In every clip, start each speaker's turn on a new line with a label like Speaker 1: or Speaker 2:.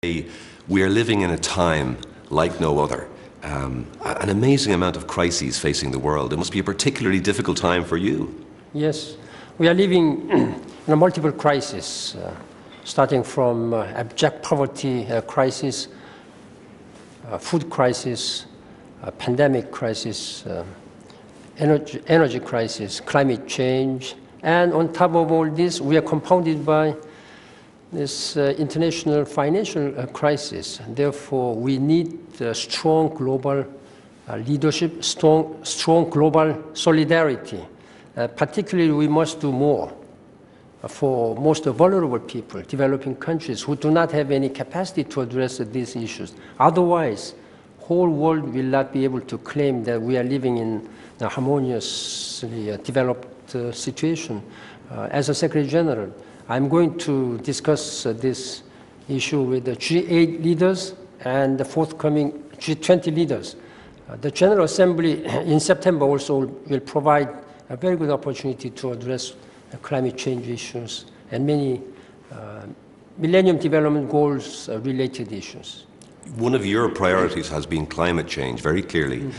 Speaker 1: We are living in a time like no other. An amazing amount of crises facing the world. It must be a particularly difficult time for you.
Speaker 2: Yes, we are living in a multiple crisis, starting from abject poverty crisis, food crisis, pandemic crisis, energy crisis, climate change, and on top of all this, we are compounded by this international financial crisis. Therefore, we need strong global leadership, strong global solidarity. Particularly, we must do more for most vulnerable people, developing countries who do not have any capacity to address these issues. Otherwise, the whole world will not be able to claim that we are living in a harmoniously developed situation. As a Secretary General, I'm going to discuss this issue with the G8 leaders and the forthcoming G20 leaders. The General Assembly in September also will provide a very good opportunity to address climate change issues and many Millennium Development Goals related issues.
Speaker 1: One of your priorities has been climate change, very clearly.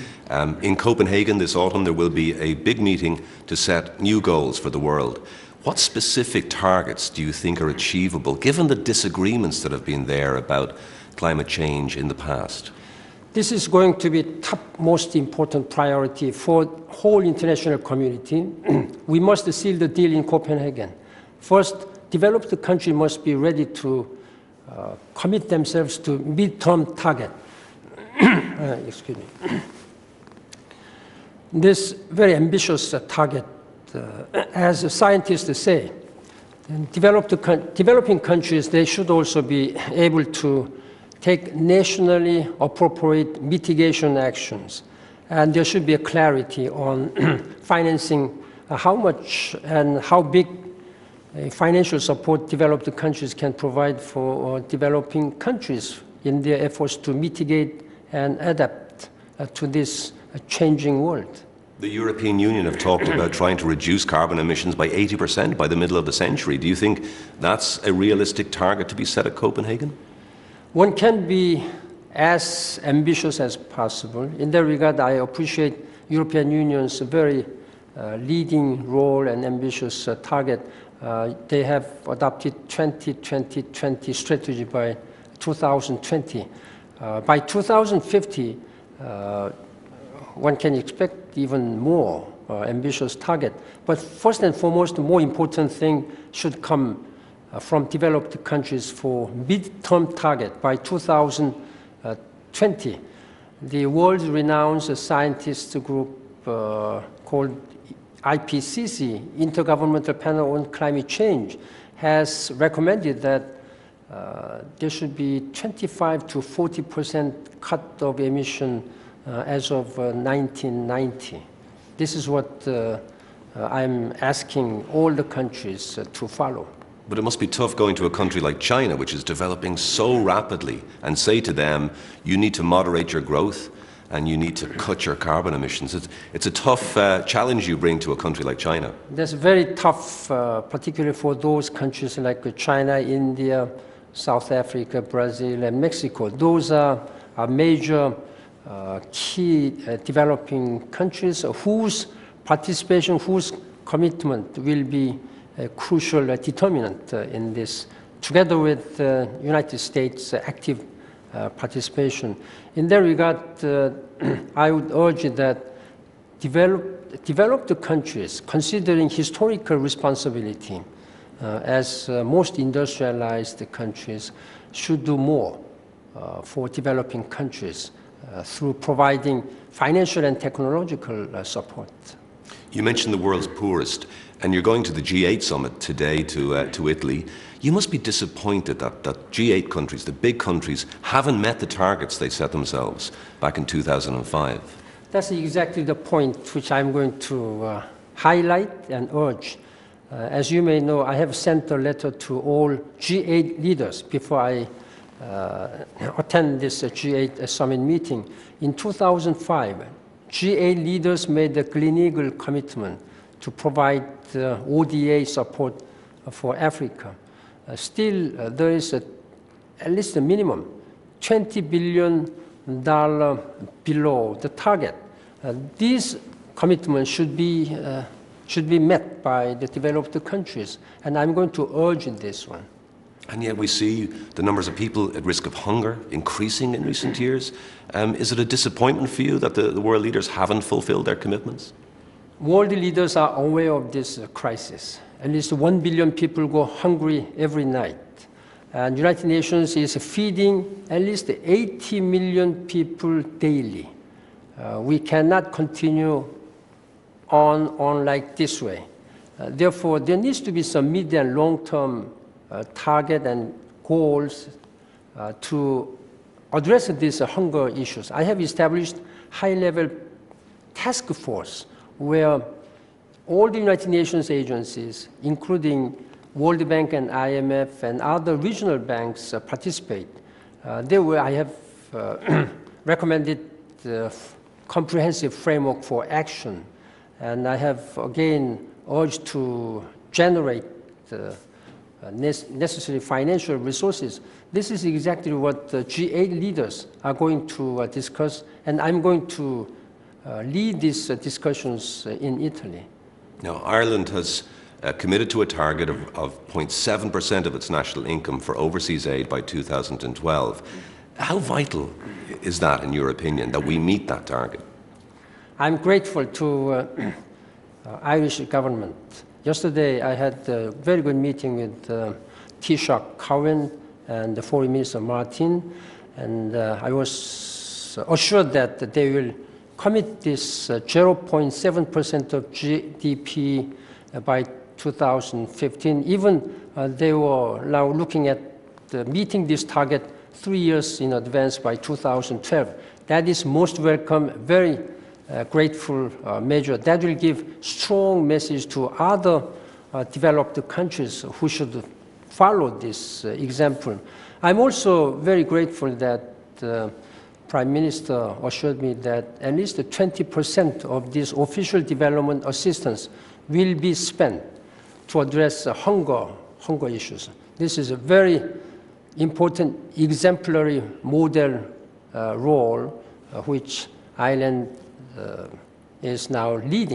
Speaker 1: In Copenhagen this autumn, there will be a big meeting to set new goals for the world. What specific targets do you think are achievable, given the disagreements that have been there about climate change in the past?
Speaker 2: This is going to be top most important priority for the whole international community. We must seal the deal in Copenhagen. First, developed countries must be ready to commit themselves to mid-term target. Excuse me. This very ambitious target, as scientists say, developing countries, they should also be able to take nationally appropriate mitigation actions. And there should be a clarity on financing how much and how big financial support developed countries can provide for developing countries in their efforts to mitigate and adapt to this changing world.
Speaker 1: The European Union have talked about trying to reduce carbon emissions by 80% by the middle of the century. Do you think that's a realistic target to be set at Copenhagen?
Speaker 2: One can be as ambitious as possible. In that regard, I appreciate European Union's very leading role and ambitious target. They have adopted 2020 strategy by 2020. By 2050, one can expect even more ambitious target. But first and foremost, the more important thing should come from developed countries for mid-term target by 2020. The world-renowned scientist group called IPCC, Intergovernmental Panel on Climate Change, has recommended that there should be 25 to 40% cut of emission as of 1990. This is what I'm asking all the countries to follow.
Speaker 1: But it must be tough going to a country like China, which is developing so rapidly, and say to them, you need to moderate your growth and you need to cut your carbon emissions. It's a tough challenge you bring to a country like China.
Speaker 2: That's very tough, particularly for those countries like China, India, South Africa, Brazil, and Mexico. Those are major key developing countries whose participation, whose commitment will be a crucial determinant in this, together with the United States' active participation. In that regard, I would urge that developed countries, considering historical responsibility as most industrialized countries, should do more for developing countries through providing financial and technological support.
Speaker 1: You mentioned the world's poorest, and you're going to the G8 summit today to Italy. You must be disappointed that G8 countries, the big countries, haven't met the targets they set themselves back in 2005.
Speaker 2: That's exactly the point which I'm going to highlight and urge. As you may know, I have sent a letter to all G8 leaders before I attend this G8 summit meeting. In 2005, G8 leaders made a Gleneagle commitment to provide ODA support for Africa. Still, there is at least the minimum, $20 billion below the target. These commitments should be met by the developed countries, and I'm going to urge this one.
Speaker 1: And yet we see the numbers of people at risk of hunger increasing in recent years. Is it a disappointment for you that the world leaders haven't fulfilled their commitments?
Speaker 2: World leaders are aware of this crisis. At least 1 billion people go hungry every night. And the United Nations is feeding at least 80 million people daily. We cannot continue on like this way. Therefore, there needs to be some mid and long-term target and goals to address these hunger issues. I have established high-level task force where all the United Nations agencies, including World Bank and IMF and other regional banks participate. There where I have recommended the comprehensive framework for action, and I have again urged to generate the necessary financial resources. This is exactly what the G8 leaders are going to discuss, and I'm going to lead these discussions in Italy.
Speaker 1: Now, Ireland has committed to a target of 0.7% of its national income for overseas aid by 2012. How vital is that, in your opinion, that we meet that target?
Speaker 2: I'm grateful to Irish government. Yesterday, I had a very good meeting with Taoiseach Cowan and the Foreign Minister Martin, and I was assured that they will commit this 0.7% of GDP by 2015. Even they were now looking at meeting this target 3 years in advance by 2012. That is most welcome, very grateful measure. That will give strong message to other developed countries who should follow this example. I'm also very grateful that Prime Minister assured me that at least 20% of this official development assistance will be spent to address hunger issues. This is a very important exemplary model role which Ireland is now leading.